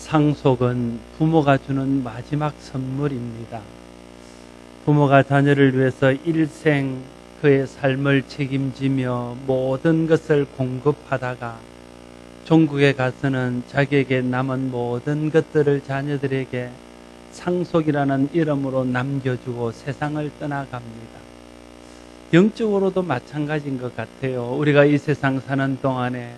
상속은 부모가 주는 마지막 선물입니다. 부모가 자녀를 위해서 일생 그의 삶을 책임지며 모든 것을 공급하다가 종국에 가서는 자기에게 남은 모든 것들을 자녀들에게 상속이라는 이름으로 남겨주고 세상을 떠나갑니다. 영적으로도 마찬가지인 것 같아요. 우리가 이 세상 사는 동안에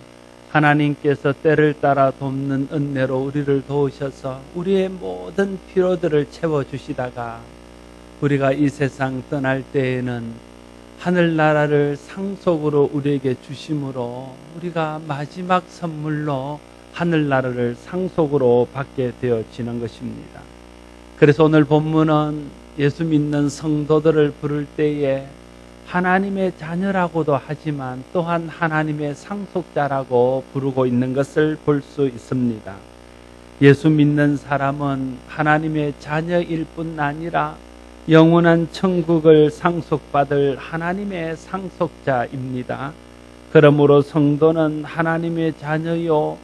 하나님께서 때를 따라 돕는 은혜로 우리를 도우셔서 우리의 모든 필요들을 채워주시다가 우리가 이 세상 떠날 때에는 하늘나라를 상속으로 우리에게 주심으로 우리가 마지막 선물로 하늘나라를 상속으로 받게 되어지는 것입니다. 그래서 오늘 본문은 예수 믿는 성도들을 부를 때에 하나님의 자녀라고도 하지만 또한 하나님의 상속자라고 부르고 있는 것을 볼 수 있습니다. 예수 믿는 사람은 하나님의 자녀일 뿐 아니라 영원한 천국을 상속받을 하나님의 상속자입니다. 그러므로 성도는 하나님의 자녀요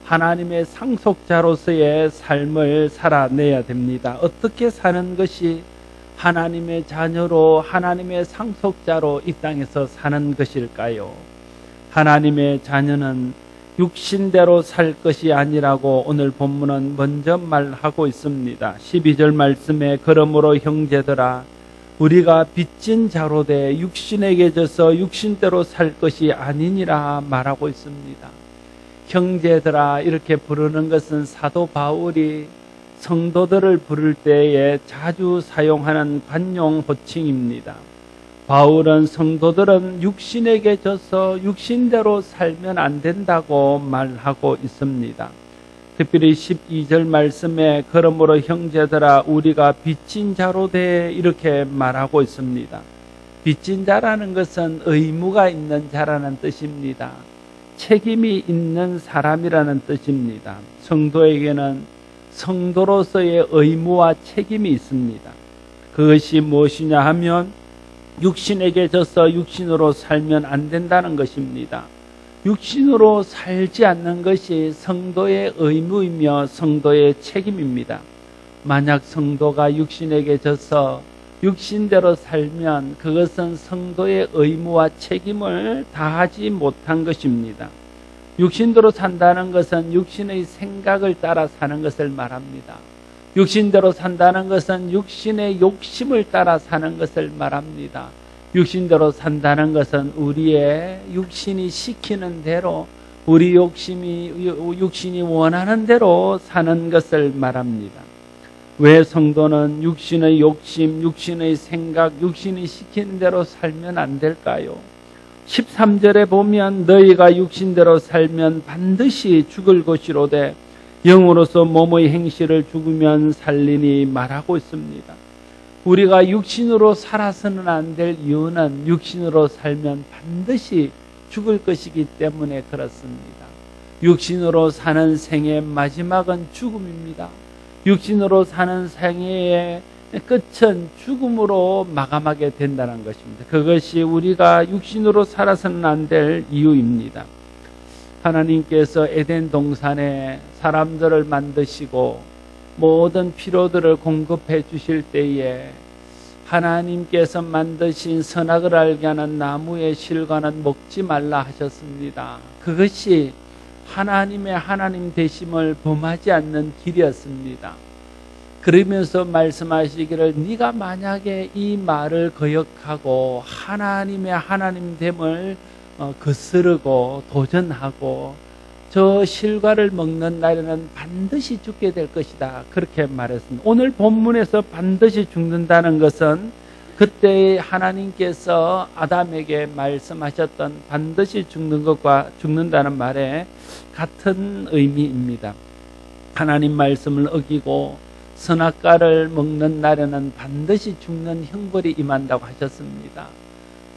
하나님의 상속자로서의 삶을 살아내야 됩니다. 어떻게 사는 것이 하나님의 자녀로 하나님의 상속자로 이 땅에서 사는 것일까요? 하나님의 자녀는 육신대로 살 것이 아니라고 오늘 본문은 먼저 말하고 있습니다. 12절 말씀에 그러므로 형제들아 우리가 빚진 자로 돼 육신에게 져서 육신대로 살 것이 아니니라 말하고 있습니다. 형제들아 이렇게 부르는 것은 사도 바울이 성도들을 부를 때에 자주 사용하는 관용 호칭입니다. 바울은 성도들은 육신에게 져서 육신대로 살면 안 된다고 말하고 있습니다. 특별히 12절 말씀에 그러므로 형제들아 우리가 빚진 자로 돼 이렇게 말하고 있습니다. 빚진 자라는 것은 의무가 있는 자라는 뜻입니다. 책임이 있는 사람이라는 뜻입니다. 성도에게는 성도로서의 의무와 책임이 있습니다. 그것이 무엇이냐 하면 육신에게 져서 육신으로 살면 안 된다는 것입니다. 육신으로 살지 않는 것이 성도의 의무이며 성도의 책임입니다. 만약 성도가 육신에게 져서 육신대로 살면 그것은 성도의 의무와 책임을 다하지 못한 것입니다. 육신대로 산다는 것은 육신의 생각을 따라 사는 것을 말합니다. 육신대로 산다는 것은 육신의 욕심을 따라 사는 것을 말합니다. 육신대로 산다는 것은 우리의 육신이 시키는 대로 우리 육신이 원하는 대로 사는 것을 말합니다. 왜 성도는 육신의 욕심, 육신의 생각, 육신이 시키는 대로 살면 안 될까요? 13절에 보면 너희가 육신대로 살면 반드시 죽을 것이로되 영으로서 몸의 행실을 죽으면 살리니 말하고 있습니다. 우리가 육신으로 살아서는 안 될 이유는 육신으로 살면 반드시 죽을 것이기 때문에 그렇습니다. 육신으로 사는 생의 마지막은 죽음입니다. 육신으로 사는 생애의 끝은 죽음으로 마감하게 된다는 것입니다. 그것이 우리가 육신으로 살아서는 안 될 이유입니다. 하나님께서 에덴 동산에 사람들을 만드시고 모든 필요들을 공급해 주실 때에 하나님께서 만드신 선악을 알게 하는 나무의 실과는 먹지 말라 하셨습니다. 그것이 하나님의 하나님 되심을 범하지 않는 길이었습니다. 그러면서 말씀하시기를 네가 만약에 이 말을 거역하고 하나님의 하나님됨을 거스르고 도전하고 저 실과를 먹는 날에는 반드시 죽게 될 것이다. 그렇게 말했습니다. 오늘 본문에서 반드시 죽는다는 것은 그때 하나님께서 아담에게 말씀하셨던 반드시 죽는 것과 죽는다는 말에 같은 의미입니다. 하나님 말씀을 어기고 선악과를 먹는 날에는 반드시 죽는 형벌이 임한다고 하셨습니다.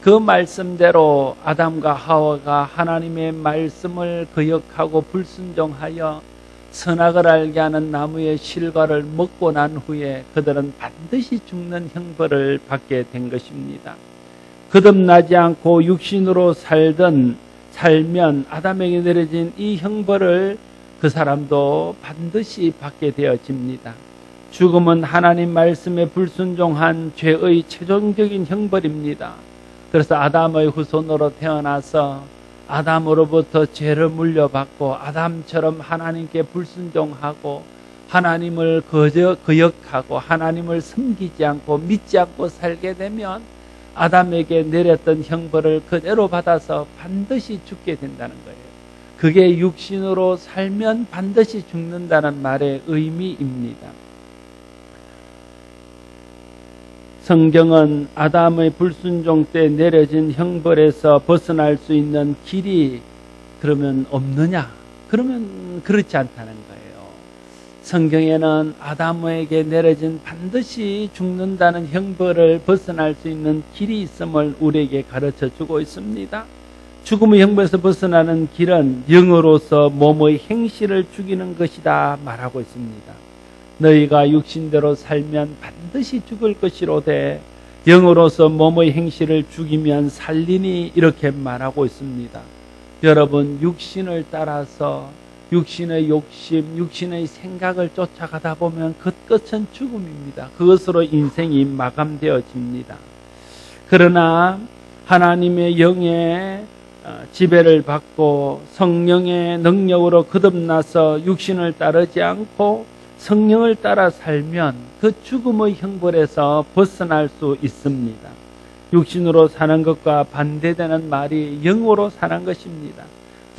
그 말씀대로 아담과 하와가 하나님의 말씀을 거역하고 불순종하여 선악을 알게 하는 나무의 실과를 먹고 난 후에 그들은 반드시 죽는 형벌을 받게 된 것입니다. 거듭나지 않고 육신으로 살면 아담에게 내려진 이 형벌을 그 사람도 반드시 받게 되어집니다. 죽음은 하나님 말씀에 불순종한 죄의 최종적인 형벌입니다. 그래서 아담의 후손으로 태어나서 아담으로부터 죄를 물려받고 아담처럼 하나님께 불순종하고 하나님을 거역하고 하나님을 섬기지 않고 믿지 않고 살게 되면 아담에게 내렸던 형벌을 그대로 받아서 반드시 죽게 된다는 거예요. 그게 육신으로 살면 반드시 죽는다는 말의 의미입니다. 성경은 아담의 불순종 때 내려진 형벌에서 벗어날 수 있는 길이 그러면 없느냐? 그러면 그렇지 않다는 거예요. 성경에는 아담에게 내려진 반드시 죽는다는 형벌을 벗어날 수 있는 길이 있음을 우리에게 가르쳐 주고 있습니다. 죽음의 형벌에서 벗어나는 길은 영으로서 몸의 행실을 죽이는 것이다 말하고 있습니다. 너희가 육신대로 살면 반드시 죽을 것이로되 영으로서 몸의 행실을 죽이면 살리니 이렇게 말하고 있습니다. 여러분, 육신을 따라서 육신의 욕심, 육신의 생각을 쫓아가다 보면 그 끝은 죽음입니다. 그것으로 인생이 마감되어집니다. 그러나 하나님의 영의 지배를 받고 성령의 능력으로 거듭나서 육신을 따르지 않고 성령을 따라 살면 그 죽음의 형벌에서 벗어날 수 있습니다. 육신으로 사는 것과 반대되는 말이 영으로 사는 것입니다.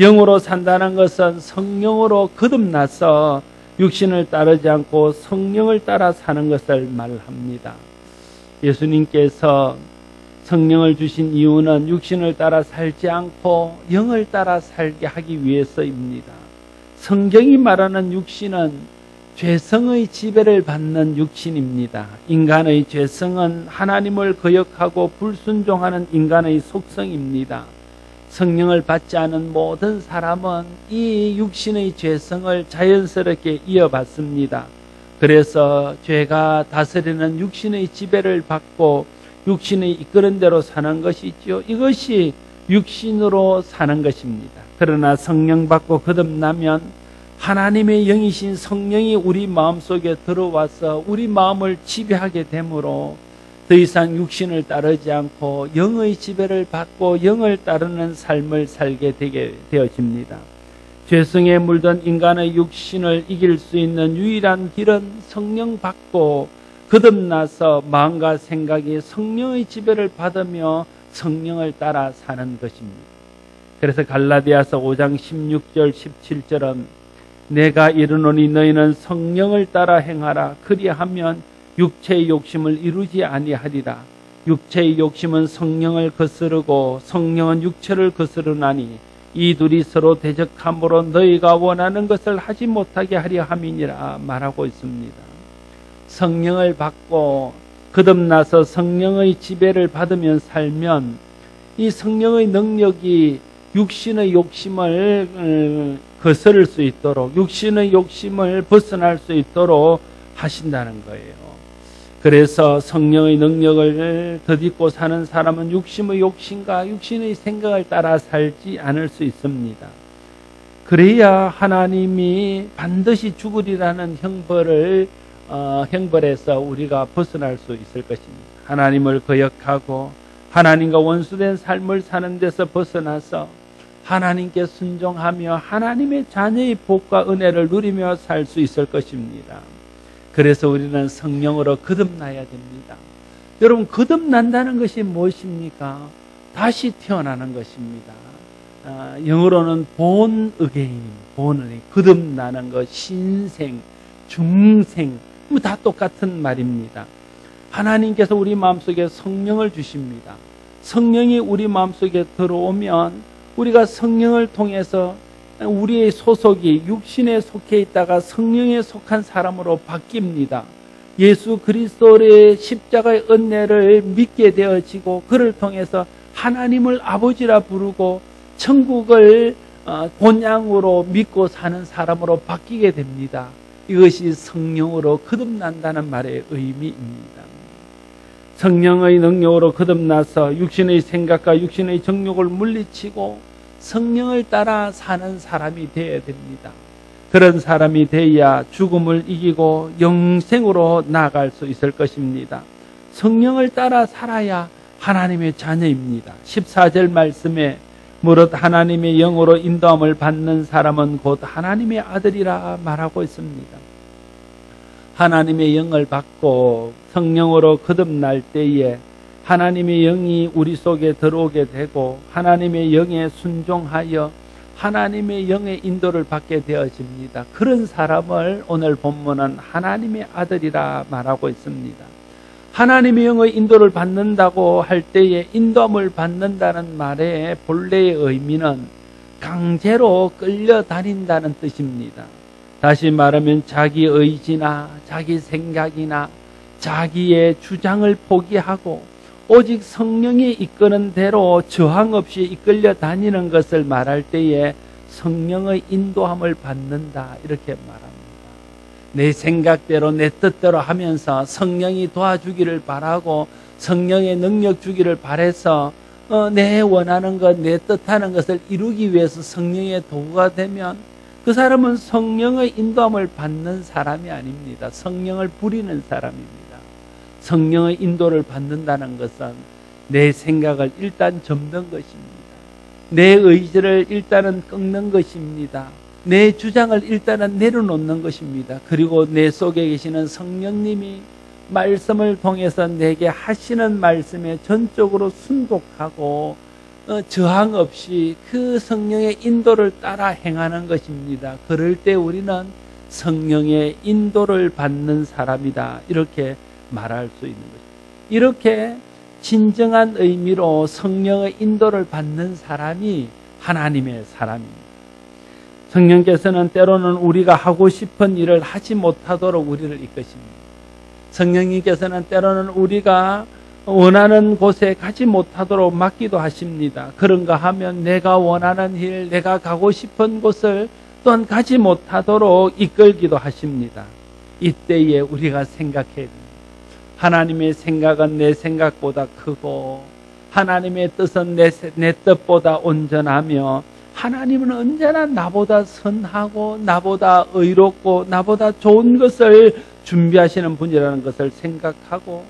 영으로 산다는 것은 성령으로 거듭나서 육신을 따르지 않고 성령을 따라 사는 것을 말합니다. 예수님께서 성령을 주신 이유는 육신을 따라 살지 않고 영을 따라 살게 하기 위해서입니다. 성경이 말하는 육신은 죄성의 지배를 받는 육신입니다. 인간의 죄성은 하나님을 거역하고 불순종하는 인간의 속성입니다. 성령을 받지 않은 모든 사람은 이 육신의 죄성을 자연스럽게 이어받습니다. 그래서 죄가 다스리는 육신의 지배를 받고 육신의 이끄는 대로 사는 것이죠. 이것이 육신으로 사는 것입니다. 그러나 성령 받고 거듭나면 하나님의 영이신 성령이 우리 마음속에 들어와서 우리 마음을 지배하게 되므로 더 이상 육신을 따르지 않고 영의 지배를 받고 영을 따르는 삶을 살게 되게 되어집니다. 죄성에 물든 인간의 육신을 이길 수 있는 유일한 길은 성령 받고 거듭나서 마음과 생각이 성령의 지배를 받으며 성령을 따라 사는 것입니다. 그래서 갈라디아서 5장 16절 17절은 내가 이르노니 너희는 성령을 따라 행하라. 그리하면 육체의 욕심을 이루지 아니하리라. 육체의 욕심은 성령을 거스르고 성령은 육체를 거스르나니 이 둘이 서로 대적함으로 너희가 원하는 것을 하지 못하게 하려 함이니라 말하고 있습니다. 성령을 받고 거듭나서 성령의 지배를 받으며 살면 이 성령의 능력이 육신의 욕심을 거스를 수 있도록 육신의 욕심을 벗어날 수 있도록 하신다는 거예요. 그래서 성령의 능력을 덧입고 사는 사람은 육신의 욕심과 육신의 생각을 따라 살지 않을 수 있습니다. 그래야 하나님이 반드시 죽으리라는 형벌에서 우리가 벗어날 수 있을 것입니다. 하나님을 거역하고 하나님과 원수된 삶을 사는 데서 벗어나서 하나님께 순종하며 하나님의 자녀의 복과 은혜를 누리며 살 수 있을 것입니다. 그래서 우리는 성령으로 거듭나야 됩니다. 여러분, 거듭난다는 것이 무엇입니까? 다시 태어나는 것입니다. 영어로는 born again, 거듭나는 것, 신생, 중생, 다 똑같은 말입니다. 하나님께서 우리 마음속에 성령을 주십니다. 성령이 우리 마음속에 들어오면 우리가 성령을 통해서 우리의 소속이 육신에 속해 있다가 성령에 속한 사람으로 바뀝니다. 예수 그리스도의 십자가의 은혜를 믿게 되어지고 그를 통해서 하나님을 아버지라 부르고 천국을 본향으로 믿고 사는 사람으로 바뀌게 됩니다. 이것이 성령으로 거듭난다는 말의 의미입니다. 성령의 능력으로 거듭나서 육신의 생각과 육신의 정욕을 물리치고 성령을 따라 사는 사람이 되어야 됩니다. 그런 사람이 되어야 죽음을 이기고 영생으로 나아갈 수 있을 것입니다. 성령을 따라 살아야 하나님의 자녀입니다. 14절 말씀에 무릇 하나님의 영으로 인도함을 받는 사람은 곧 하나님의 아들이라 말하고 있습니다. 하나님의 영을 받고 성령으로 거듭날 때에 하나님의 영이 우리 속에 들어오게 되고 하나님의 영에 순종하여 하나님의 영의 인도를 받게 되어집니다. 그런 사람을 오늘 본문은 하나님의 아들이라 말하고 있습니다. 하나님의 영의 인도를 받는다고 할 때에 인도함을 받는다는 말의 본래의 의미는 강제로 끌려다닌다는 뜻입니다. 다시 말하면 자기 의지나 자기 생각이나 자기의 주장을 포기하고 오직 성령이 이끄는 대로 저항 없이 이끌려 다니는 것을 말할 때에 성령의 인도함을 받는다 이렇게 말합니다. 내 생각대로 내 뜻대로 하면서 성령이 도와주기를 바라고 성령의 능력 주기를 바라서 내 원하는 것, 내 뜻하는 것을 이루기 위해서 성령의 도구가 되면 그 사람은 성령의 인도함을 받는 사람이 아닙니다. 성령을 부리는 사람입니다. 성령의 인도를 받는다는 것은 내 생각을 일단 접는 것입니다. 내 의지를 일단은 꺾는 것입니다. 내 주장을 일단은 내려놓는 것입니다. 그리고 내 속에 계시는 성령님이 말씀을 통해서 내게 하시는 말씀에 전적으로 순독하고 저항 없이 그 성령의 인도를 따라 행하는 것입니다. 그럴 때 우리는 성령의 인도를 받는 사람이다 이렇게 말할 수 있는 것입니다. 이렇게 진정한 의미로 성령의 인도를 받는 사람이 하나님의 사람입니다. 성령께서는 때로는 우리가 하고 싶은 일을 하지 못하도록 우리를 이끄십니다. 성령님께서는 때로는 우리가 원하는 곳에 가지 못하도록 막기도 하십니다. 그런가 하면 내가 원하는 일, 내가 가고 싶은 곳을 또한 가지 못하도록 이끌기도 하십니다. 이때에 우리가 생각해야 됩니다. 하나님의 생각은 내 생각보다 크고 하나님의 뜻은 내 뜻보다 온전하며 하나님은 언제나 나보다 선하고 나보다 의롭고 나보다 좋은 것을 준비하시는 분이라는 것을 생각하고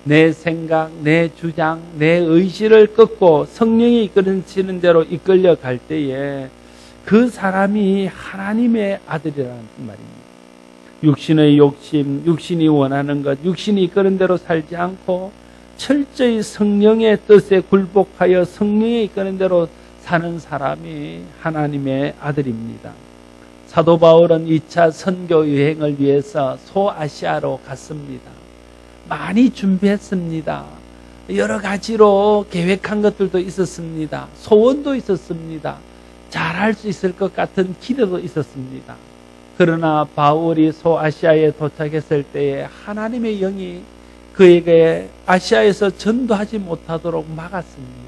내 생각, 내 주장, 내 의지를 꺾고 성령이 이끌으시는 대로 이끌려 갈 때에 그 사람이 하나님의 아들이라는 말입니다. 육신의 욕심, 육신이 원하는 것, 육신이 이끄는 대로 살지 않고 철저히 성령의 뜻에 굴복하여 성령이 이끄는 대로 사는 사람이 하나님의 아들입니다. 사도 바울은 2차 선교 여행을 위해서 소아시아로 갔습니다. 많이 준비했습니다. 여러 가지로 계획한 것들도 있었습니다. 소원도 있었습니다. 잘할 수 있을 것 같은 기대도 있었습니다. 그러나 바울이 소아시아에 도착했을 때에 하나님의 영이 그에게 아시아에서 전도하지 못하도록 막았습니다.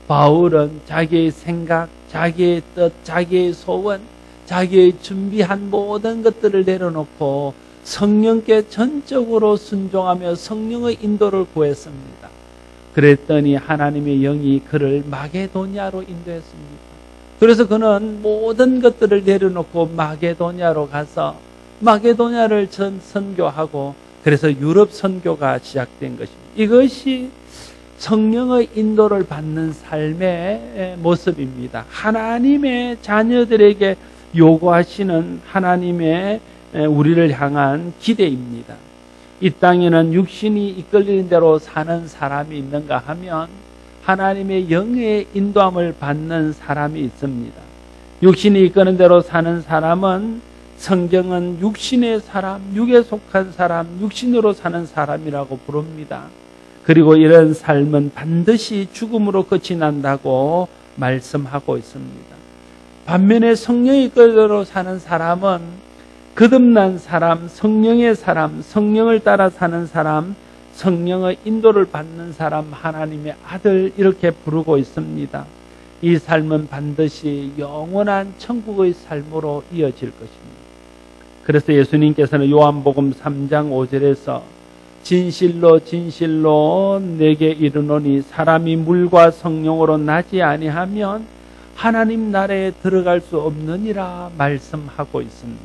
바울은 자기의 생각, 자기의 뜻, 자기의 소원, 자기의 준비한 모든 것들을 내려놓고 성령께 전적으로 순종하며 성령의 인도를 구했습니다. 그랬더니 하나님의 영이 그를 마게도냐로 인도했습니다. 그래서 그는 모든 것들을 내려놓고 마게도냐로 가서 마게도냐를 선교하고 그래서 유럽 선교가 시작된 것입니다. 이것이 성령의 인도를 받는 삶의 모습입니다. 하나님의 자녀들에게 요구하시는 하나님의 우리를 향한 기대입니다. 이 땅에는 육신이 이끌리는 대로 사는 사람이 있는가 하면 하나님의 영의 인도함을 받는 사람이 있습니다. 육신이 이끄는 대로 사는 사람은 성경은 육신의 사람, 육에 속한 사람, 육신으로 사는 사람이라고 부릅니다. 그리고 이런 삶은 반드시 죽음으로 끝이 난다고 말씀하고 있습니다. 반면에 성령이 이끄는 대로 사는 사람은 거듭난 사람, 성령의 사람, 성령을 따라 사는 사람, 성령의 인도를 받는 사람, 하나님의 아들 이렇게 부르고 있습니다. 이 삶은 반드시 영원한 천국의 삶으로 이어질 것입니다. 그래서 예수님께서는 요한복음 3장 5절에서 진실로 진실로 내게 이르노니 사람이 물과 성령으로 나지 아니하면 하나님 나라에 들어갈 수 없느니라 말씀하고 있습니다.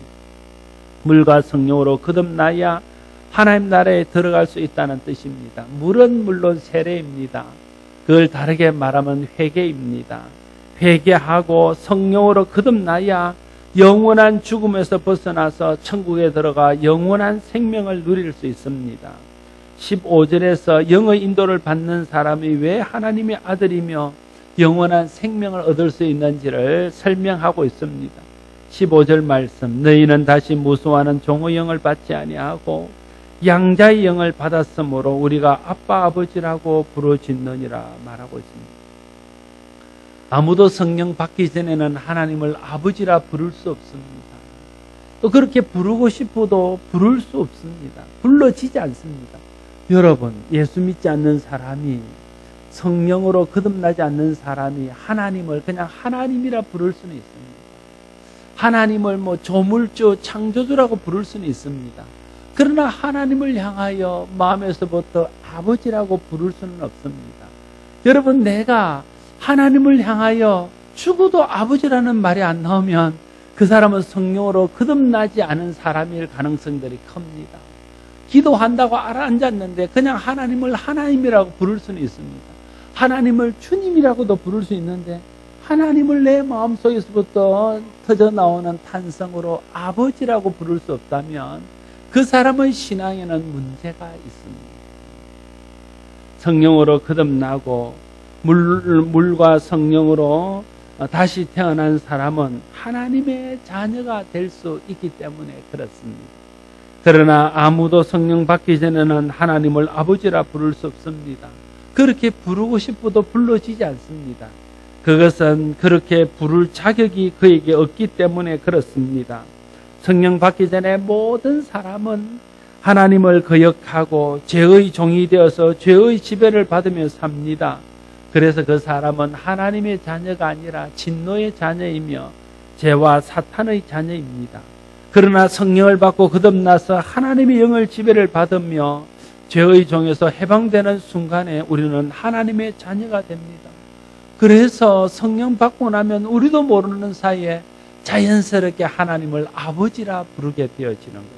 물과 성령으로 거듭나야 하나님 나라에 들어갈 수 있다는 뜻입니다. 물은 물론 세례입니다. 그걸 다르게 말하면 회개입니다. 회개하고 성령으로 거듭나야 영원한 죽음에서 벗어나서 천국에 들어가 영원한 생명을 누릴 수 있습니다. 15절에서 영의 인도를 받는 사람이 왜 하나님의 아들이며 영원한 생명을 얻을 수 있는지를 설명하고 있습니다. 15절 말씀, 너희는 다시 무수하는 종의 영을 받지 아니하고 양자의 영을 받았으므로 우리가 아빠 아버지라고 부르짖느니라 말하고 있습니다. 아무도 성령 받기 전에는 하나님을 아버지라 부를 수 없습니다. 또 그렇게 부르고 싶어도 부를 수 없습니다. 불러지지 않습니다. 여러분, 예수 믿지 않는 사람이, 성령으로 거듭나지 않는 사람이 하나님을 그냥 하나님이라 부를 수는 있습니다. 하나님을 조물주, 창조주라고 부를 수는 있습니다. 그러나 하나님을 향하여 마음에서부터 아버지라고 부를 수는 없습니다. 여러분, 내가 하나님을 향하여 죽어도 아버지라는 말이 안 나오면 그 사람은 성령으로 거듭나지 않은 사람일 가능성들이 큽니다. 기도한다고 앉았는데 그냥 하나님을 하나님이라고 부를 수는 있습니다. 하나님을 주님이라고도 부를 수 있는데 하나님을 내 마음속에서부터 터져나오는 탄성으로 아버지라고 부를 수 없다면 그 사람의 신앙에는 문제가 있습니다. 성령으로 거듭나고 물과 성령으로 다시 태어난 사람은 하나님의 자녀가 될 수 있기 때문에 그렇습니다. 그러나 아무도 성령 받기 전에는 하나님을 아버지라 부를 수 없습니다. 그렇게 부르고 싶어도 불러지지 않습니다. 그것은 그렇게 부를 자격이 그에게 없기 때문에 그렇습니다. 성령 받기 전에 모든 사람은 하나님을 거역하고 죄의 종이 되어서 죄의 지배를 받으며 삽니다. 그래서 그 사람은 하나님의 자녀가 아니라 진노의 자녀이며 죄와 사탄의 자녀입니다. 그러나 성령을 받고 거듭나서 하나님의 영을 지배를 받으며 죄의 종에서 해방되는 순간에 우리는 하나님의 자녀가 됩니다. 그래서 성령 받고 나면 우리도 모르는 사이에 자연스럽게 하나님을 아버지라 부르게 되어지는 것입니다.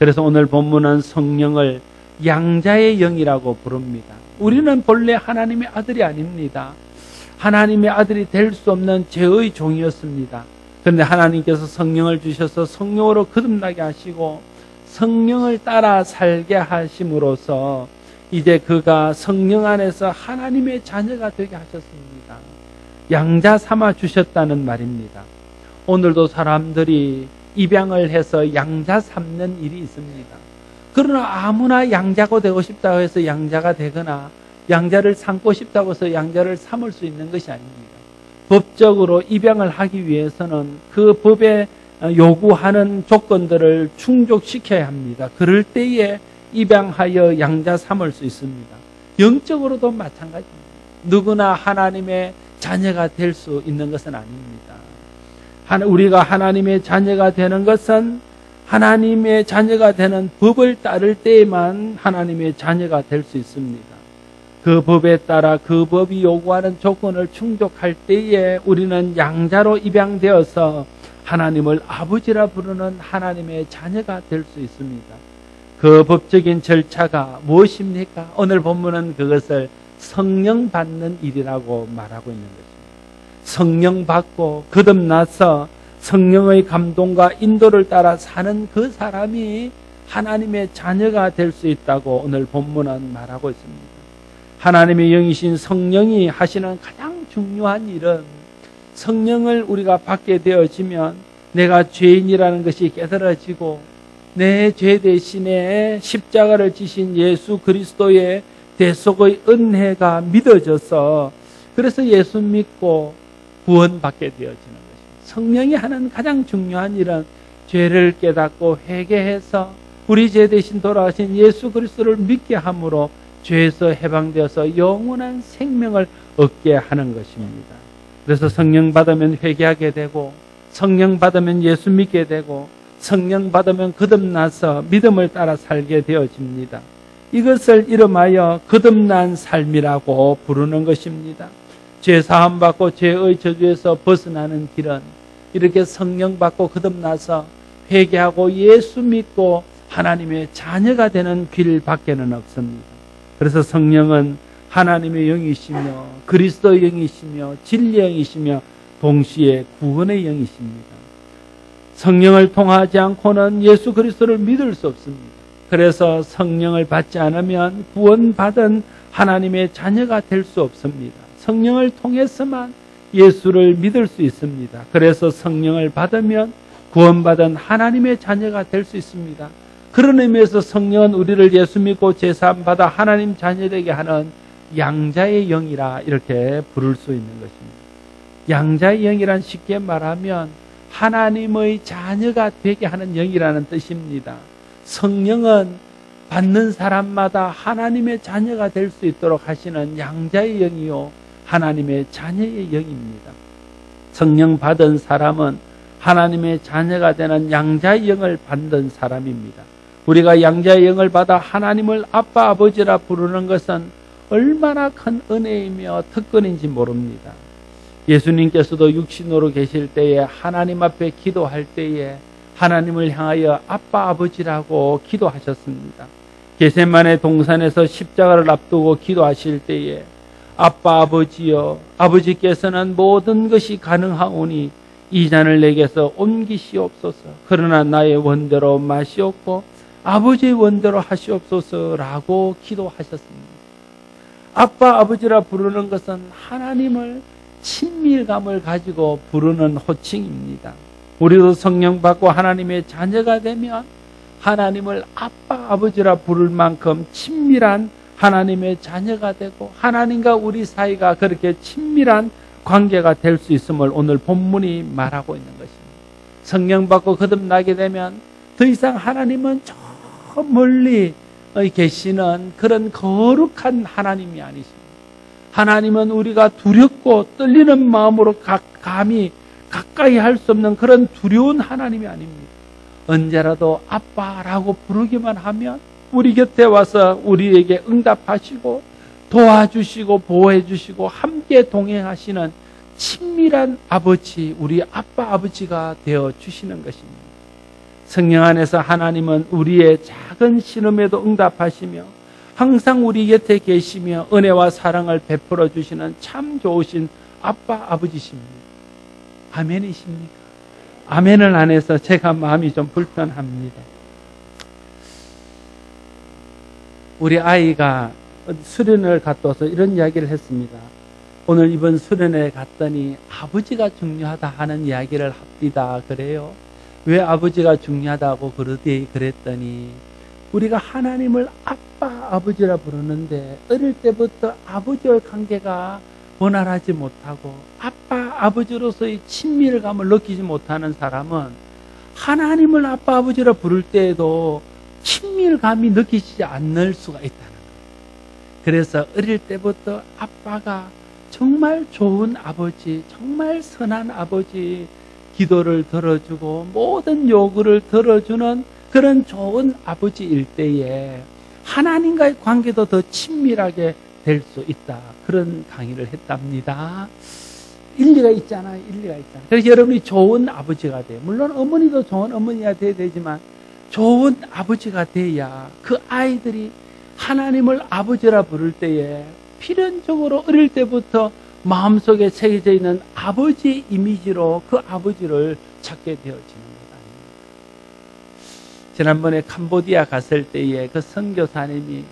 그래서 오늘 본문은 성령을 양자의 영이라고 부릅니다. 우리는 본래 하나님의 아들이 아닙니다. 하나님의 아들이 될 수 없는 죄의 종이었습니다. 그런데 하나님께서 성령을 주셔서 성령으로 거듭나게 하시고 성령을 따라 살게 하심으로써 이제 그가 성령 안에서 하나님의 자녀가 되게 하셨습니다. 양자 삼아 주셨다는 말입니다. 오늘도 사람들이 입양을 해서 양자 삼는 일이 있습니다. 그러나 아무나 양자가 되고 싶다고 해서 양자가 되거나 양자를 삼고 싶다고 해서 양자를 삼을 수 있는 것이 아닙니다. 법적으로 입양을 하기 위해서는 그 법에 요구하는 조건들을 충족시켜야 합니다. 그럴 때에 입양하여 양자 삼을 수 있습니다. 영적으로도 마찬가지입니다. 누구나 하나님의 자녀가 될 수 있는 것은 아닙니다. 우리가 하나님의 자녀가 되는 것은 하나님의 자녀가 되는 법을 따를 때에만 하나님의 자녀가 될 수 있습니다. 그 법에 따라 그 법이 요구하는 조건을 충족할 때에 우리는 양자로 입양되어서 하나님을 아버지라 부르는 하나님의 자녀가 될 수 있습니다. 그 법적인 절차가 무엇입니까? 오늘 본문은 그것을 성령 받는 일이라고 말하고 있는 것입니다. 성령 받고 거듭나서 성령의 감동과 인도를 따라 사는 그 사람이 하나님의 자녀가 될 수 있다고 오늘 본문은 말하고 있습니다. 하나님의 영이신 성령이 하시는 가장 중요한 일은 성령을 우리가 받게 되어지면 내가 죄인이라는 것이 깨달아지고 내 죄 대신에 십자가를 지신 예수 그리스도의 대속의 은혜가 믿어져서 그래서 예수 믿고 구원받게 되어지는 것입니다. 성령이 하는 가장 중요한 일은 죄를 깨닫고 회개해서 우리 죄 대신 돌아가신 예수 그리스도를 믿게 함으로 죄에서 해방되어서 영원한 생명을 얻게 하는 것입니다. 그래서 성령 받으면 회개하게 되고 성령 받으면 예수 믿게 되고 성령 받으면 거듭나서 믿음을 따라 살게 되어집니다. 이것을 이름하여 거듭난 삶이라고 부르는 것입니다. 죄 사함 받고 죄의 저주에서 벗어나는 길은 이렇게 성령 받고 거듭나서 회개하고 예수 믿고 하나님의 자녀가 되는 길밖에는 없습니다. 그래서 성령은 하나님의 영이시며 그리스도의 영이시며 진리의 영이시며 동시에 구원의 영이십니다. 성령을 통하지 않고는 예수 그리스도를 믿을 수 없습니다. 그래서 성령을 받지 않으면 구원받은 하나님의 자녀가 될 수 없습니다. 성령을 통해서만 예수를 믿을 수 있습니다. 그래서 성령을 받으면 구원받은 하나님의 자녀가 될 수 있습니다. 그런 의미에서 성령은 우리를 예수 믿고 제사함 받아 하나님 자녀되게 하는 양자의 영이라 이렇게 부를 수 있는 것입니다. 양자의 영이란 쉽게 말하면 하나님의 자녀가 되게 하는 영이라는 뜻입니다. 성령은 받는 사람마다 하나님의 자녀가 될 수 있도록 하시는 양자의 영이요 하나님의 자녀의 영입니다. 성령 받은 사람은 하나님의 자녀가 되는 양자의 영을 받는 사람입니다. 우리가 양자의 영을 받아 하나님을 아빠 아버지라 부르는 것은 얼마나 큰 은혜이며 특권인지 모릅니다. 예수님께서도 육신으로 계실 때에 하나님 앞에 기도할 때에 하나님을 향하여 아빠 아버지라고 기도하셨습니다. 겟세마네 동산에서 십자가를 앞두고 기도하실 때에 아빠 아버지여, 아버지께서는 모든 것이 가능하오니 이 잔을 내게서 옮기시옵소서. 그러나 나의 원대로 마시옵고 아버지의 원대로 하시옵소서라고 기도하셨습니다. 아빠 아버지라 부르는 것은 하나님을 친밀감을 가지고 부르는 호칭입니다. 우리도 성령 받고 하나님의 자녀가 되면 하나님을 아빠 아버지라 부를 만큼 친밀한 하나님의 자녀가 되고 하나님과 우리 사이가 그렇게 친밀한 관계가 될 수 있음을 오늘 본문이 말하고 있는 것입니다. 성령 받고 거듭나게 되면 더 이상 하나님은 저 멀리 계시는 그런 거룩한 하나님이 아니십니다. 하나님은 우리가 두렵고 떨리는 마음으로 감히 가까이 할 수 없는 그런 두려운 하나님이 아닙니다. 언제라도 아빠라고 부르기만 하면 우리 곁에 와서 우리에게 응답하시고 도와주시고 보호해주시고 함께 동행하시는 친밀한 아버지, 우리 아빠 아버지가 되어주시는 것입니다. 성령 안에서 하나님은 우리의 작은 신음에도 응답하시며 항상 우리 곁에 계시며 은혜와 사랑을 베풀어 주시는 참 좋으신 아빠 아버지십니다. 아멘이십니까? 아멘을 안 해서 제가 마음이 좀 불편합니다. 우리 아이가 수련을 갔다 와서 이런 이야기를 했습니다. 오늘 이번 수련회 갔더니 아버지가 중요하다 하는 이야기를 합디다 그래요. 왜 아버지가 중요하다고 그랬더니 우리가 하나님을 아빠 아버지라 부르는데 어릴 때부터 아버지와의 관계가 원활하지 못하고 아빠 아버지로서의 친밀감을 느끼지 못하는 사람은 하나님을 아빠 아버지라 부를 때에도 친밀감이 느끼지 않을 수가 있다는 거예요. 그래서 어릴 때부터 아빠가 정말 좋은 아버지, 정말 선한 아버지, 기도를 들어주고 모든 요구를 들어주는 그런 좋은 아버지일 때에 하나님과의 관계도 더 친밀하게 될 수 있다. 그런 강의를 했답니다. 일리가 있잖아요. 일리가 있잖아요. 그래서 여러분이 좋은 아버지가 돼요. 물론 어머니도 좋은 어머니가 돼야 되지만 좋은 아버지가 돼야 그 아이들이 하나님을 아버지라 부를 때에 필연적으로 어릴 때부터 마음속에 새겨져 있는 아버지의 이미지로 그 아버지를 찾게 되어지는 것 아닙니까? 지난번에 캄보디아 갔을 때에 그 선교사님이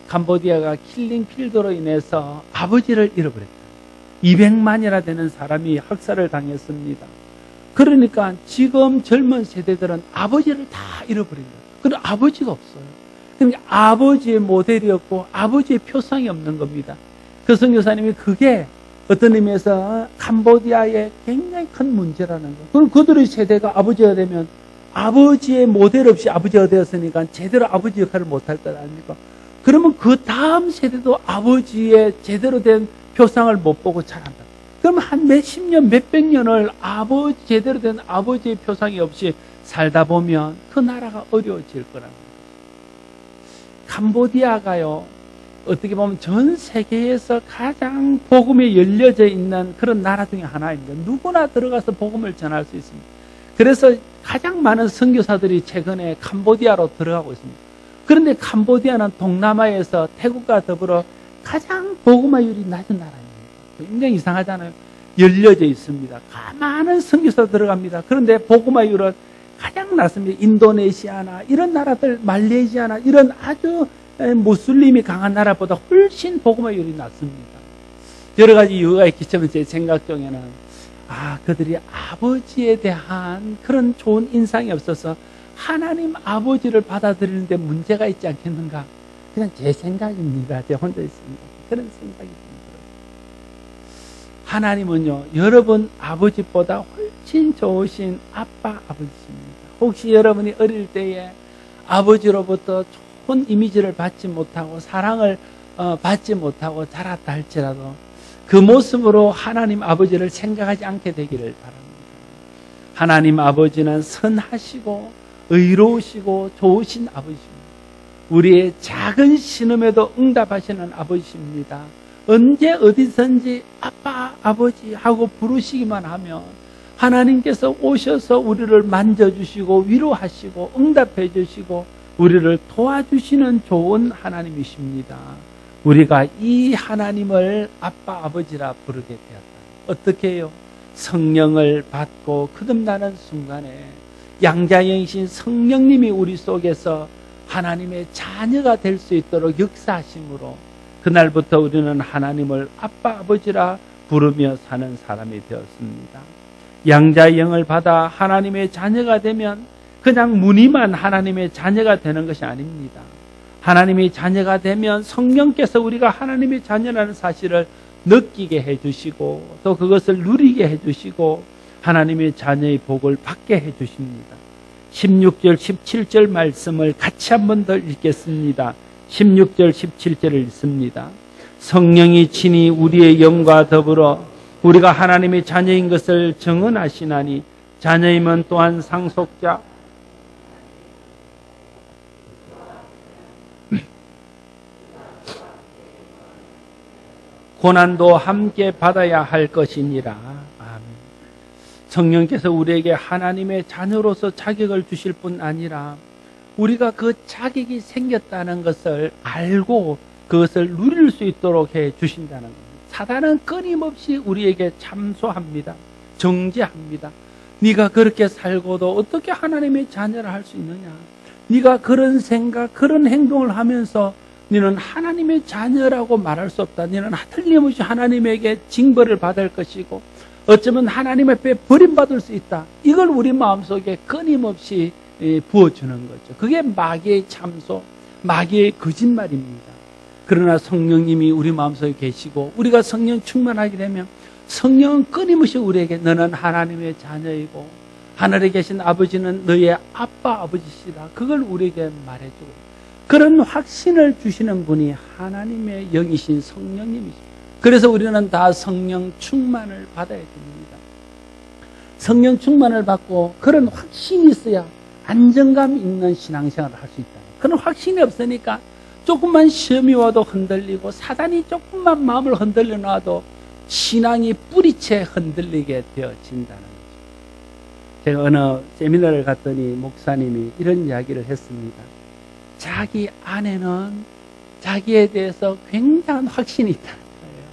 캄보디아가 킬링 필드로 인해서 아버지를 잃어버렸다. 200만이나 되는 사람이 학살을 당했습니다. 그러니까 지금 젊은 세대들은 아버지를 다 잃어버린 거예요. 그런 아버지가 없어요. 그러니까 아버지의 모델이었고 아버지의 표상이 없는 겁니다. 그 선교사님이 그게 어떤 의미에서 캄보디아의 굉장히 큰 문제라는 거예요. 그럼 그들의 세대가 아버지가 되면 아버지의 모델 없이 아버지가 되었으니까 제대로 아버지 역할을 못할 것 아닙니까? 그러면 그 다음 세대도 아버지의 제대로 된 표상을 못 보고 자란다. 그럼 한 몇십 년, 몇백 년을 제대로 된 아버지의 표상이 없이 살다 보면 그 나라가 어려워질 거라는 거예요. 캄보디아가요, 어떻게 보면 전 세계에서 가장 복음에 열려져 있는 그런 나라 중에 하나입니다. 누구나 들어가서 복음을 전할 수 있습니다. 그래서 가장 많은 선교사들이 최근에 캄보디아로 들어가고 있습니다. 그런데 캄보디아는 동남아에서 태국과 더불어 가장 복음화율이 낮은 나라입니다. 굉장히 이상하잖아요. 열려져 있습니다. 많은 선교사 들어갑니다. 그런데 복음화율은 가장 낮습니다. 인도네시아나 이런 나라들, 말레이시아나 이런 아주 무슬림이 강한 나라보다 훨씬 복음화율이 낮습니다. 여러 가지 이유가 있기 때문에 제 생각 중에는 그들이 아버지에 대한 그런 좋은 인상이 없어서 하나님 아버지를 받아들이는데 문제가 있지 않겠는가? 그냥 제 생각입니다. 제가 혼자 있습니다. 그런 생각이 듭니다. 하나님은요, 여러분 아버지보다 훨씬 좋으신 아빠 아버지십니다. 혹시 여러분이 어릴 때에 아버지로부터 좋은 이미지를 받지 못하고 사랑을 받지 못하고 자랐다 할지라도 그 모습으로 하나님 아버지를 생각하지 않게 되기를 바랍니다. 하나님 아버지는 선하시고 의로우시고 좋으신 아버지십니다. 우리의 작은 신음에도 응답하시는 아버지십니다. 언제 어디선지 아빠 아버지 하고 부르시기만 하면 하나님께서 오셔서 우리를 만져주시고 위로하시고 응답해 주시고 우리를 도와주시는 좋은 하나님이십니다. 우리가 이 하나님을 아빠 아버지라 부르게 되었다. 어떻게 해요? 성령을 받고 거듭나는 순간에 양자영이신 성령님이 우리 속에서 하나님의 자녀가 될 수 있도록 역사하심으로 그날부터 우리는 하나님을 아빠 아버지라 부르며 사는 사람이 되었습니다. 양자영을 받아 하나님의 자녀가 되면 그냥 무늬만 하나님의 자녀가 되는 것이 아닙니다. 하나님의 자녀가 되면 성령께서 우리가 하나님의 자녀라는 사실을 느끼게 해주시고 또 그것을 누리게 해주시고 하나님의 자녀의 복을 받게 해주십니다. 16절 17절 말씀을 같이 한 번 더 읽겠습니다. 16절 17절을 읽습니다. 성령이 친히 우리의 영과 더불어 우리가 하나님의 자녀인 것을 증언하시나니 자녀임은 또한 상속자 고난도 함께 받아야 할 것이니라. 아멘. 성령께서 우리에게 하나님의 자녀로서 자격을 주실 뿐 아니라 우리가 그 자격이 생겼다는 것을 알고 그것을 누릴 수 있도록 해 주신다는 겁니다. 사단은 끊임없이 우리에게 참소합니다. 정죄합니다. 네가 그렇게 살고도 어떻게 하나님의 자녀를 할 수 있느냐? 네가 그런 생각, 그런 행동을 하면서 너는 하나님의 자녀라고 말할 수 없다. 너는 틀림없이 하나님에게 징벌을 받을 것이고 어쩌면 하나님 앞에 버림받을 수 있다. 이걸 우리 마음속에 끊임없이 부어주는 거죠. 그게 마귀의 참소, 마귀의 거짓말입니다. 그러나 성령님이 우리 마음속에 계시고 우리가 성령 충만하게 되면 성령은 끊임없이 우리에게 너는 하나님의 자녀이고 하늘에 계신 아버지는 너의 아빠 아버지시다. 그걸 우리에게 말해주고 그런 확신을 주시는 분이 하나님의 영이신 성령님이십니다. 그래서 우리는 다 성령 충만을 받아야 됩니다. 성령 충만을 받고 그런 확신이 있어야 안정감 있는 신앙생활을 할 수 있다. 그런 확신이 없으니까 조금만 시험이 와도 흔들리고 사단이 조금만 마음을 흔들려 놔도 신앙이 뿌리채 흔들리게 되어진다는 거죠. 제가 어느 세미나를 갔더니 목사님이 이런 이야기를 했습니다. 자기 안에는 자기에 대해서 굉장한 확신이 있다는 거예요.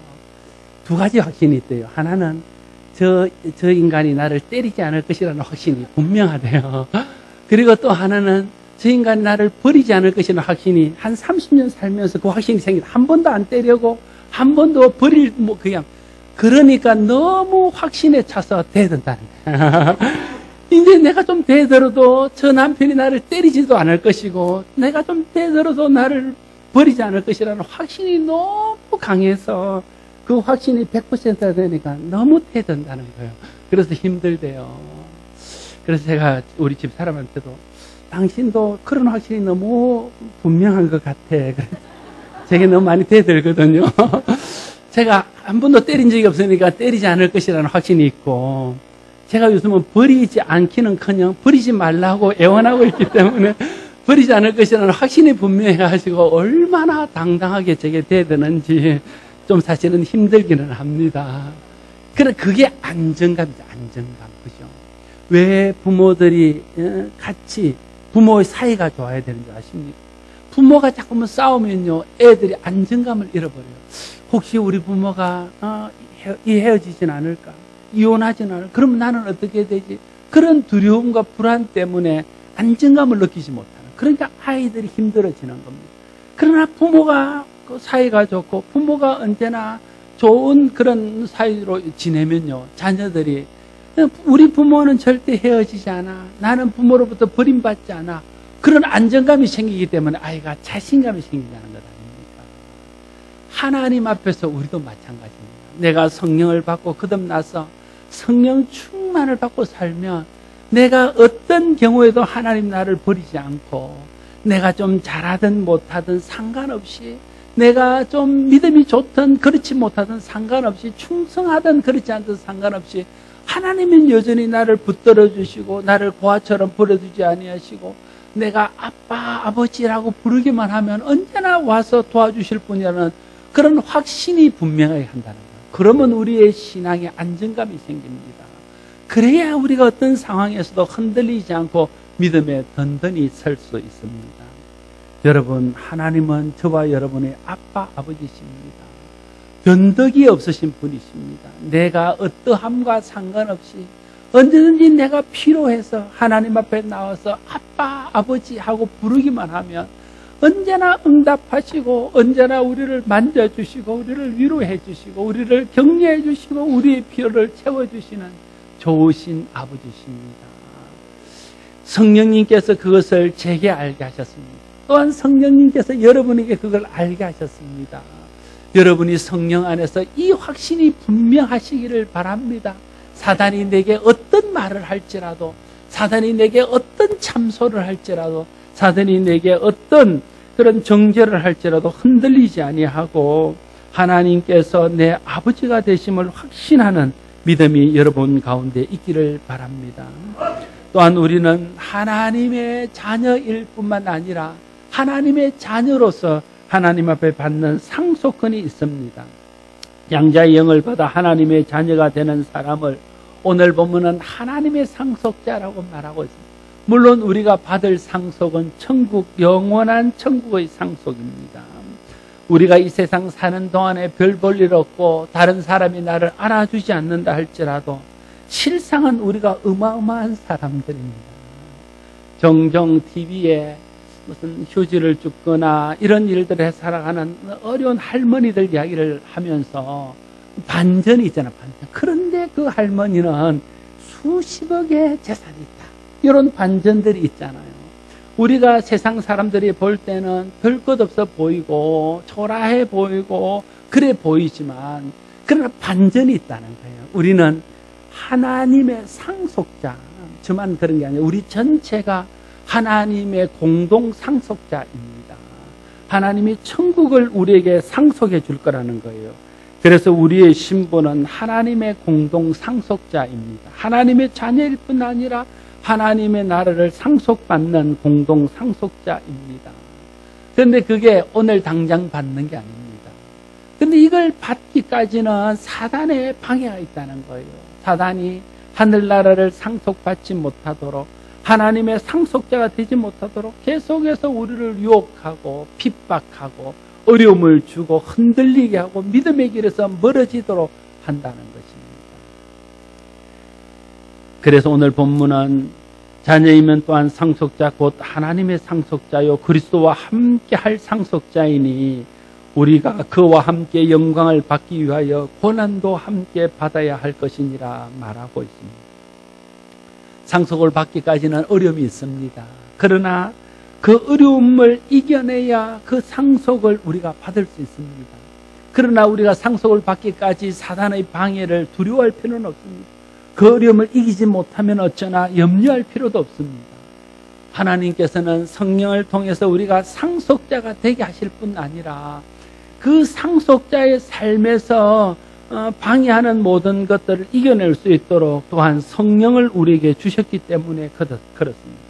두 가지 확신이 있대요. 하나는 저 인간이 나를 때리지 않을 것이라는 확신이 분명하대요. 그리고 또 하나는 저 인간이 나를 버리지 않을 것이라는 확신이 한 30년 살면서 그 확신이 생기다. 한 번도 안 때리고 한 번도 버릴 그냥 그러니까 너무 확신에 차서 대든다는 거예요. 이제 내가 좀 대들어도 저 남편이 나를 때리지도 않을 것이고 내가 좀 대들어도 나를 버리지 않을 것이라는 확신이 너무 강해서 그 확신이 100%가 되니까 너무 대든다는 거예요. 그래서 힘들대요. 그래서 제가 우리 집 사람한테도 당신도 그런 확신이 너무 분명한 것 같아. 제게 너무 많이 대들거든요. 제가 한 번도 때린 적이 없으니까 때리지 않을 것이라는 확신이 있고 제가 요즘은 버리지 않기는커녕 버리지 말라고 애원하고 있기 때문에 버리지 않을 것이라는 확신이 분명해가지고 얼마나 당당하게 저게 돼야 되는지 좀 사실은 힘들기는 합니다. 그래, 그게 안정감이죠. 안정감. 그죠? 왜 부모들이 같이 부모의 사이가 좋아야 되는지 아십니까? 부모가 자꾸만 싸우면요, 애들이 안정감을 잃어버려요. 혹시 우리 부모가 헤어지진 않을까? 이혼하진 않을까? 그럼 나는 어떻게 되지? 그런 두려움과 불안 때문에 안정감을 느끼지 못하는, 그러니까 아이들이 힘들어지는 겁니다. 그러나 부모가 그 사이가 좋고 부모가 언제나 좋은 그런 사이로 지내면요, 자녀들이 우리 부모는 절대 헤어지지 않아, 나는 부모로부터 버림받지 않아, 그런 안정감이 생기기 때문에 아이가 자신감이 생기자는 것 아닙니까? 하나님 앞에서 우리도 마찬가지입니다. 내가 성령을 받고 거듭나서 성령 충만을 받고 살면 내가 어떤 경우에도 하나님 나를 버리지 않고, 내가 좀 잘하든 못하든 상관없이, 내가 좀 믿음이 좋든 그렇지 못하든 상관없이, 충성하든 그렇지 않든 상관없이 하나님은 여전히 나를 붙들어 주시고 나를 고아처럼 버려두지 아니하시고 내가 아빠 아버지라고 부르기만 하면 언제나 와서 도와주실 분이라는 그런 확신이 분명하게 한다는 거예요. 그러면 우리의 신앙에 안정감이 생깁니다. 그래야 우리가 어떤 상황에서도 흔들리지 않고 믿음에 든든히 설 수 있습니다. 여러분, 하나님은 저와 여러분의 아빠 아버지십니다. 변덕이 없으신 분이십니다. 내가 어떠함과 상관없이 언제든지 내가 필요해서 하나님 앞에 나와서 아빠 아버지 하고 부르기만 하면 언제나 응답하시고 언제나 우리를 만져주시고 우리를 위로해 주시고 우리를 격려해 주시고 우리의 필요를 채워주시는 좋으신 아버지십니다. 성령님께서 그것을 제게 알게 하셨습니다. 또한 성령님께서 여러분에게 그걸 알게 하셨습니다. 여러분이 성령 안에서 이 확신이 분명하시기를 바랍니다. 사단이 내게 어떤 말을 할지라도, 사단이 내게 어떤 참소를 할지라도, 사단이 내게 어떤 그런 정죄를 할지라도 흔들리지 아니하고 하나님께서 내 아버지가 되심을 확신하는 믿음이 여러분 가운데 있기를 바랍니다. 또한 우리는 하나님의 자녀일 뿐만 아니라 하나님의 자녀로서 하나님 앞에 받는 상속권이 있습니다. 양자의 영을 받아 하나님의 자녀가 되는 사람을 오늘 보면은 하나님의 상속자라고 말하고 있습니다. 물론 우리가 받을 상속은 천국, 영원한 천국의 상속입니다. 우리가 이 세상 사는 동안에 별 볼 일 없고 다른 사람이 나를 알아주지 않는다 할지라도 실상은 우리가 어마어마한 사람들입니다. 종종 TV에 무슨 휴지를 줍거나 이런 일들에 살아가는 어려운 할머니들 이야기를 하면서 반전이 있잖아, 반전. 그런데 그 할머니는 수십억의 재산이 있다. 이런 반전들이 있잖아요. 우리가 세상 사람들이 볼 때는 별 것 없어 보이고 초라해 보이고 그래 보이지만 그러나 반전이 있다는 거예요. 우리는 하나님의 상속자, 저만 그런 게 아니라 우리 전체가 하나님의 공동 상속자입니다. 하나님이 천국을 우리에게 상속해 줄 거라는 거예요. 그래서 우리의 신분은 하나님의 공동 상속자입니다. 하나님의 자녀일 뿐 아니라 하나님의 나라를 상속받는 공동 상속자입니다. 그런데 그게 오늘 당장 받는 게 아닙니다. 그런데 이걸 받기까지는 사단의 방해가 있다는 거예요. 사단이 하늘나라를 상속받지 못하도록, 하나님의 상속자가 되지 못하도록 계속해서 우리를 유혹하고 핍박하고 어려움을 주고 흔들리게 하고 믿음의 길에서 멀어지도록 한다는 것입니다. 그래서 오늘 본문은 자녀이면 또한 상속자 곧 하나님의 상속자요 그리스도와 함께 할 상속자이니 우리가 그와 함께 영광을 받기 위하여 고난도 함께 받아야 할 것이니라 말하고 있습니다. 상속을 받기까지는 어려움이 있습니다. 그러나 그 어려움을 이겨내야 그 상속을 우리가 받을 수 있습니다. 그러나 우리가 상속을 받기까지 사단의 방해를 두려워할 필요는 없습니다. 그 어려움을 이기지 못하면 어쩌나 염려할 필요도 없습니다. 하나님께서는 성령을 통해서 우리가 상속자가 되게 하실 뿐 아니라 그 상속자의 삶에서 방해하는 모든 것들을 이겨낼 수 있도록 또한 성령을 우리에게 주셨기 때문에 그렇습니다.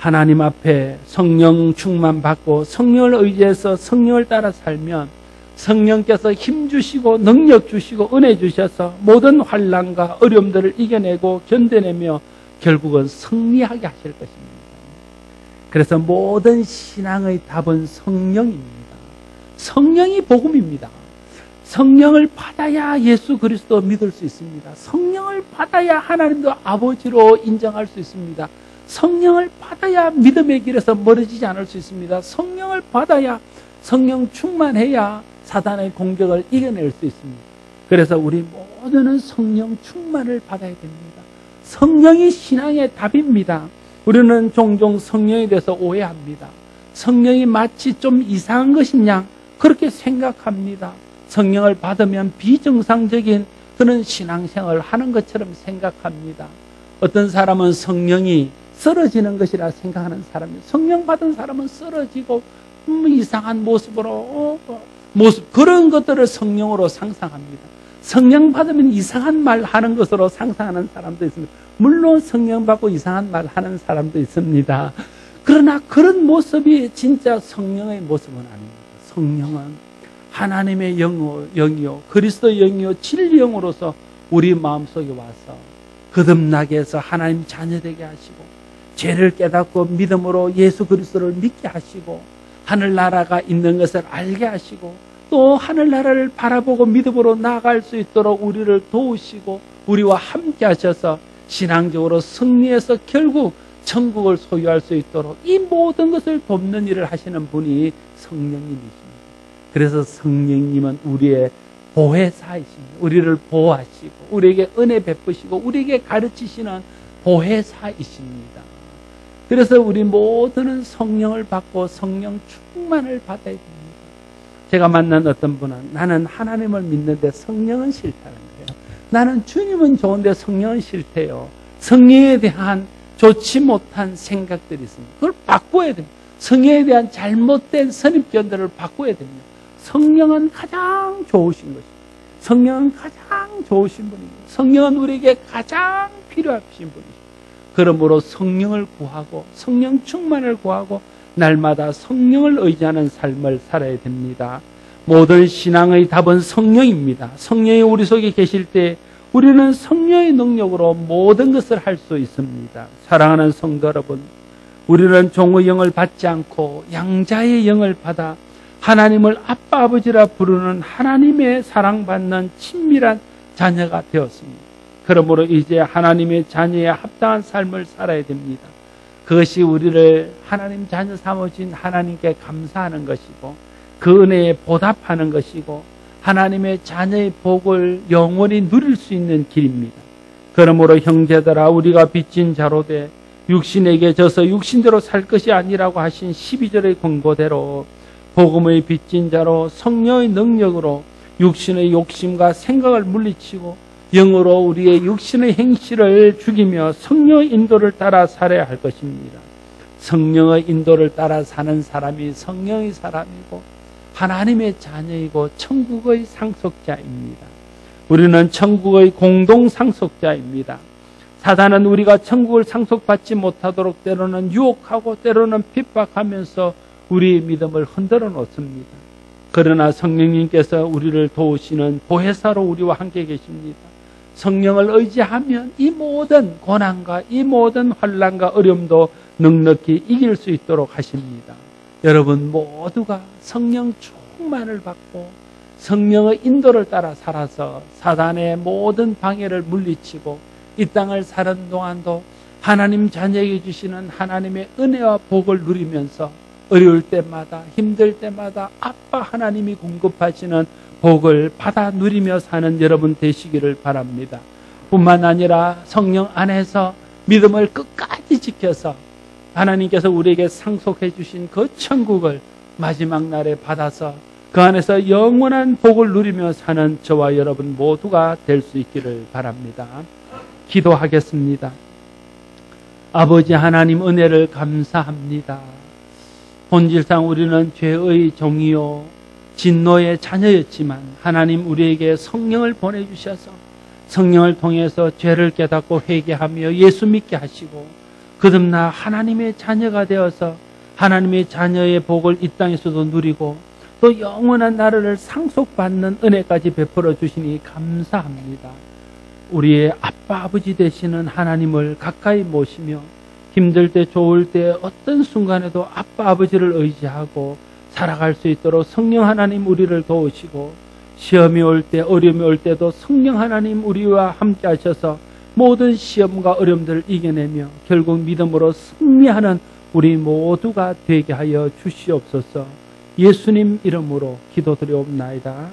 하나님 앞에 성령 충만 받고 성령을 의지해서 성령을 따라 살면 성령께서 힘 주시고 능력 주시고 은혜 주셔서 모든 환난과 어려움들을 이겨내고 견뎌내며 결국은 승리하게 하실 것입니다. 그래서 모든 신앙의 답은 성령입니다. 성령이 복음입니다. 성령을 받아야 예수 그리스도 믿을 수 있습니다. 성령을 받아야 하나님도 아버지로 인정할 수 있습니다. 성령을 받아야 믿음의 길에서 멀어지지 않을 수 있습니다. 성령을 받아야 성령 충만해야 사단의 공격을 이겨낼 수 있습니다. 그래서 우리 모두는 성령 충만을 받아야 됩니다. 성령이 신앙의 답입니다. 우리는 종종 성령에 대해서 오해합니다. 성령이 마치 좀 이상한 것이냐 그렇게 생각합니다. 성령을 받으면 비정상적인 그런 신앙생활을 하는 것처럼 생각합니다. 어떤 사람은 성령이 쓰러지는 것이라 생각하는 사람이에요. 성령 받은 사람은 쓰러지고 이상한 모습으로 그런 것들을 성령으로 상상합니다. 성령 받으면 이상한 말 하는 것으로 상상하는 사람도 있습니다. 물론 성령 받고 이상한 말 하는 사람도 있습니다. 그러나 그런 모습이 진짜 성령의 모습은 아닙니다. 성령은 하나님의 영이요 그리스도의 영이요 진리 영으로서 우리 마음속에 와서 거듭나게 해서 하나님 자녀되게 하시고 죄를 깨닫고 믿음으로 예수 그리스도를 믿게 하시고 하늘나라가 있는 것을 알게 하시고 또 하늘나라를 바라보고 믿음으로 나아갈 수 있도록 우리를 도우시고 우리와 함께 하셔서 신앙적으로 승리해서 결국 천국을 소유할 수 있도록 이 모든 것을 돕는 일을 하시는 분이 성령님이십니다. 그래서 성령님은 우리의 보혜사이십니다. 우리를 보호하시고 우리에게 은혜 베푸시고 우리에게 가르치시는 보혜사이십니다. 그래서 우리 모두는 성령을 받고 성령 충만을 받아야 됩니다. 제가 만난 어떤 분은 나는 하나님을 믿는데 성령은 싫다는 거예요. 나는 주님은 좋은데 성령은 싫대요. 성령에 대한 좋지 못한 생각들이 있습니다. 그걸 바꿔야 됩니다. 성령에 대한 잘못된 선입견들을 바꿔야 됩니다. 성령은 가장 좋으신 것입니다. 성령은 가장 좋으신 분입니다. 성령은 우리에게 가장 필요하신 분이십니다. 그러므로 성령을 구하고 성령 충만을 구하고 날마다 성령을 의지하는 삶을 살아야 됩니다. 모든 신앙의 답은 성령입니다. 성령이 우리 속에 계실 때 우리는 성령의 능력으로 모든 것을 할 수 있습니다. 사랑하는 성도 여러분, 우리는 종의 영을 받지 않고 양자의 영을 받아 하나님을 아빠 아버지라 부르는 하나님의 사랑받는 친밀한 자녀가 되었습니다. 그러므로 이제 하나님의 자녀에 합당한 삶을 살아야 됩니다. 그것이 우리를 하나님 자녀 삼으신 하나님께 감사하는 것이고 그 은혜에 보답하는 것이고 하나님의 자녀의 복을 영원히 누릴 수 있는 길입니다. 그러므로 형제들아 우리가 빚진 자로 돼 육신에게 져서 육신대로 살 것이 아니라고 하신 12절의 권고대로 복음의 빚진 자로 성령의 능력으로 육신의 욕심과 생각을 물리치고 영으로 우리의 육신의 행실을 죽이며 성령의 인도를 따라 살아야 할 것입니다. 성령의 인도를 따라 사는 사람이 성령의 사람이고 하나님의 자녀이고 천국의 상속자입니다. 우리는 천국의 공동 상속자입니다. 사단은 우리가 천국을 상속받지 못하도록 때로는 유혹하고 때로는 핍박하면서 우리의 믿음을 흔들어 놓습니다. 그러나 성령님께서 우리를 도우시는 보혜사로 우리와 함께 계십니다. 성령을 의지하면 이 모든 고난과 이 모든 환난과 어려움도 넉넉히 이길 수 있도록 하십니다. 여러분 모두가 성령 충만을 받고 성령의 인도를 따라 살아서 사단의 모든 방해를 물리치고 이 땅을 사는 동안도 하나님 자녀에게 주시는 하나님의 은혜와 복을 누리면서 어려울 때마다 힘들 때마다 아빠 하나님이 공급하시는 복을 받아 누리며 사는 여러분 되시기를 바랍니다. 뿐만 아니라 성령 안에서 믿음을 끝까지 지켜서 하나님께서 우리에게 상속해 주신 그 천국을 마지막 날에 받아서 그 안에서 영원한 복을 누리며 사는 저와 여러분 모두가 될 수 있기를 바랍니다. 기도하겠습니다. 아버지 하나님 은혜를 감사합니다. 본질상 우리는 죄의 종이요 진노의 자녀였지만 하나님 우리에게 성령을 보내주셔서 성령을 통해서 죄를 깨닫고 회개하며 예수 믿게 하시고 거듭나 하나님의 자녀가 되어서 하나님의 자녀의 복을 이 땅에서도 누리고 또 영원한 나라를 상속받는 은혜까지 베풀어 주시니 감사합니다. 우리의 아빠 아버지 되시는 하나님을 가까이 모시며 힘들 때 좋을 때 어떤 순간에도 아빠 아버지를 의지하고 살아갈 수 있도록 성령 하나님 우리를 도우시고 시험이 올 때 어려움이 올 때도 성령 하나님 우리와 함께 하셔서 모든 시험과 어려움들을 이겨내며 결국 믿음으로 승리하는 우리 모두가 되게 하여 주시옵소서. 예수님 이름으로 기도드리옵나이다.